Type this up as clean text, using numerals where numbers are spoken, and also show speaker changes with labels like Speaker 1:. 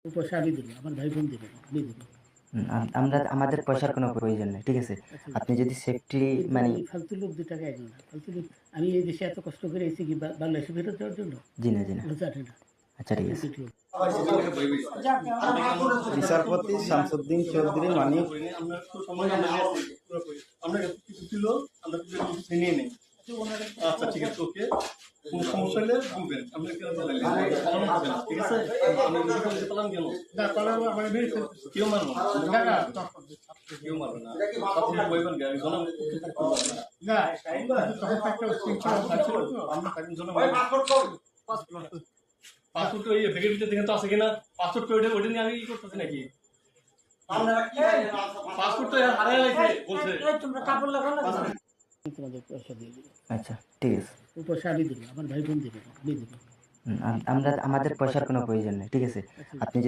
Speaker 1: ও পয়সা আমি দেবো, আমার ভাই বোন দেবে না, আমি দেবো।
Speaker 2: আমরা আমাদের পয়সার কোনো প্রয়োজন নেই, ঠিক আছে?
Speaker 1: আচ্ছা,
Speaker 2: আপনি যদি সেফটি
Speaker 1: কিন্তু
Speaker 2: মানে
Speaker 1: এই ফালতু লোক ২ টাকা একজন না। ফালতু লোক, আমি এই দেশে এত কষ্ট করে এসেছি কি বাংলাদেশে ফেরত যাওয়ার জন্য?
Speaker 2: জি না, জি না।
Speaker 1: ওরা জানে না।
Speaker 2: আচ্ছা, ঠিক আছে।
Speaker 1: ফালতু লোক।
Speaker 3: বিচারপতি শামসুদ্দিন চৌধুরী মানিক
Speaker 4: আমরা কিছু ছিল, আমরা কিছু ছিনিয়ে নেই। আচ্ছা ঠিক আছে, ওকে, কোনো সমস্যা হলে বলবেন। আপনি কেন পালাইলেন? পালানো হবে না, ঠিক আছে? আপনি যদি পালান কেন? না পালাবো, আমার মেরে ফেলতেছে। কেউ মারবো না, কেউ মারবে না। আপনি বলবেন কেন? জনম না, তখন একটা শৃঙ্খলা ছিল তো, আমরা তাকে জনম পাসপোর্ট ওই ব্যাগের ভিতরে দেখেন তো আছে কিনা? পাসপোর্ট ওইটা নিয়ে আমি কি করতেছি নাকি? পাসপোর্ট তো হারাই গেছে বলছে।
Speaker 1: তোমরা কাপড় লাগাও না, আমি তোমাদের পয়সা দিয়ে দেবো।
Speaker 2: আচ্ছা, ঠিক আছে।
Speaker 1: ও পয়সা আমি দেবো, আমার ভাই বোন দেবে না, আমি দেবো।
Speaker 2: আমরা আমাদের পয়সার কোনো প্রয়োজন নেই, ঠিক আছে?
Speaker 1: আচ্ছা।
Speaker 2: আপনি